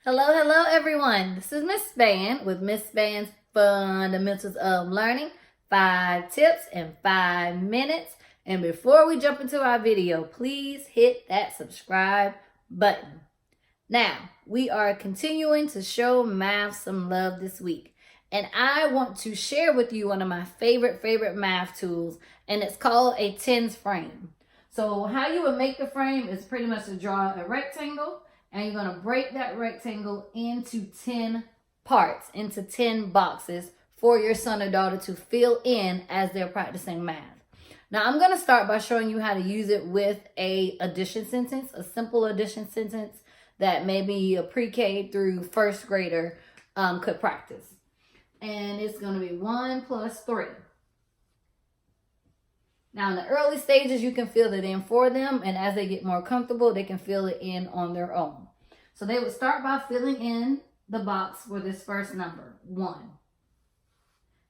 Hello everyone. This is Miss Span with Miss Span's Fundamentals of Learning. 5 tips in 5 minutes. And before we jump into our video, please hit that subscribe button. Now, we are continuing to show math some love this week. And I want to share with you one of my favorite math tools, and it's called a tens frame. So how you would make the frame is pretty much to draw a rectangle, and you're going to break that rectangle into 10 parts, into 10 boxes for your son or daughter to fill in as they're practicing math. Now, I'm going to start by showing you how to use it with a addition sentence, a simple addition sentence that maybe a pre-K through first grader could practice. And it's going to be 1 plus 3. Now, in the early stages, you can fill it in for them, and as they get more comfortable, they can fill it in on their own. So they would start by filling in the box for this first number, 1.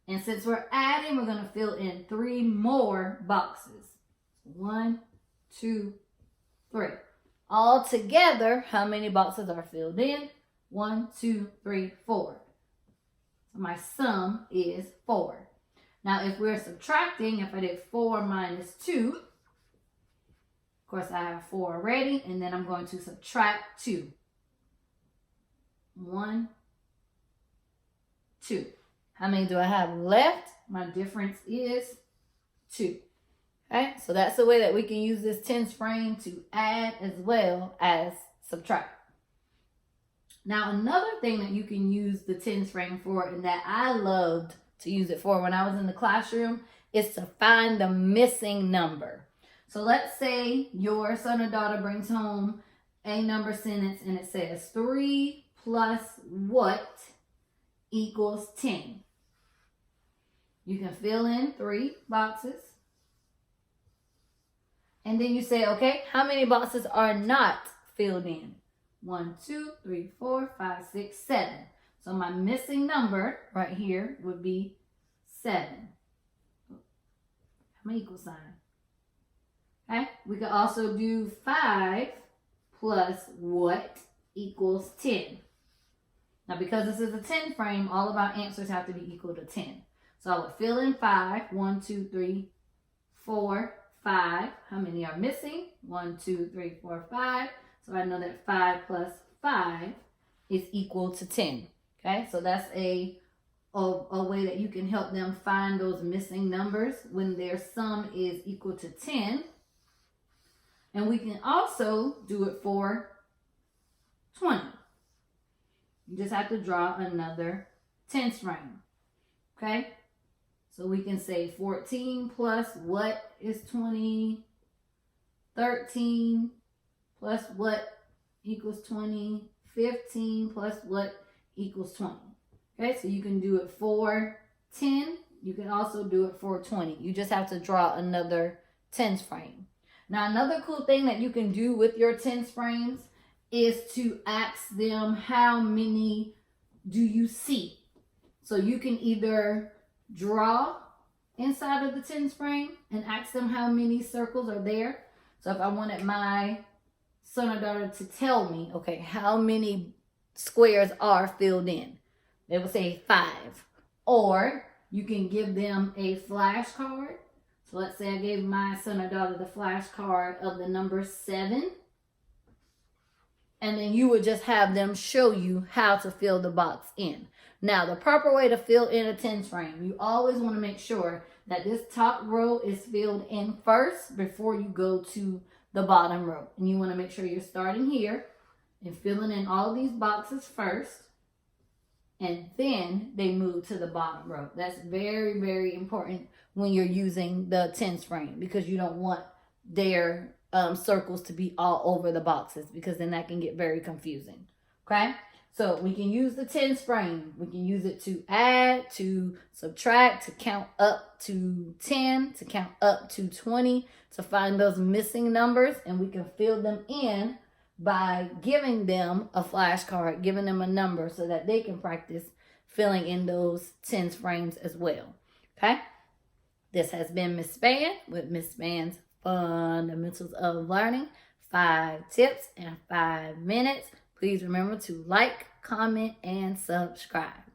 And since we're adding, we're going to fill in 3 more boxes. 1, 2, 3. All together, how many boxes are filled in? 1, 2, 3, 4. So my sum is 4. Now, if we're subtracting, if I did 4 minus 2, of course, I have 4 already, and then I'm going to subtract 2. 1, 2. How many do I have left? My difference is 2. Okay, so that's the way that we can use this tens frame to add as well as subtract. Now, another thing that you can use the tens frame for, and that I loved to use it for when I was in the classroom, is to find the missing number. So let's say your son or daughter brings home a number sentence and it says 3 plus what equals 10. You can fill in 3 boxes. And then you say, okay, how many boxes are not filled in? 1, 2, 3, 4, 5, 6, 7. So my missing number right here would be 7. How many equal sign? Okay, we could also do 5 plus what equals 10. Now, because this is a 10 frame, all of our answers have to be equal to 10. So I would fill in 5. 1, 2, 3, 4, 5. How many are missing? 1, 2, 3, 4, 5. So I know that 5 plus 5 is equal to 10. Okay, so that's a way that you can help them find those missing numbers when their sum is equal to 10. And we can also do it for 20. You just have to draw another tens frame. Okay, so we can say 14 plus what is 20? 13 plus what equals 20? 15 plus what equals 20. Okay, so you can do it for 10. You can also do it for 20. You just have to draw another tens frame. Now, another cool thing that you can do with your tens frames is to ask them how many do you see. So you can either draw inside of the tens frame and ask them how many circles are there. So if I wanted my son or daughter to tell me, okay, how many squares are filled in, they will say 5. Or you can give them a flashcard. So let's say I gave my son or daughter the flashcard of the number 7. And then you would just have them show you how to fill the box in. Now, the proper way to fill in a tens frame, you always want to make sure that this top row is filled in first before you go to the bottom row. And you want to make sure you're starting here and filling in all these boxes first. And then they move to the bottom row. That's very important when you're using the tens frame, because you don't want their circles to be all over the boxes, because then that can get very confusing. Okay, so we can use the tens frame. We can use it to add, to subtract, to count up to 10, to count up to 20, to find those missing numbers, and we can fill them in by giving them a flashcard, giving them a number so that they can practice filling in those tens frames as well. Okay, this has been Miss Span with Miss Span's Fundamentals of Learning. 5 tips in 5 minutes. please remember to like, comment, and subscribe.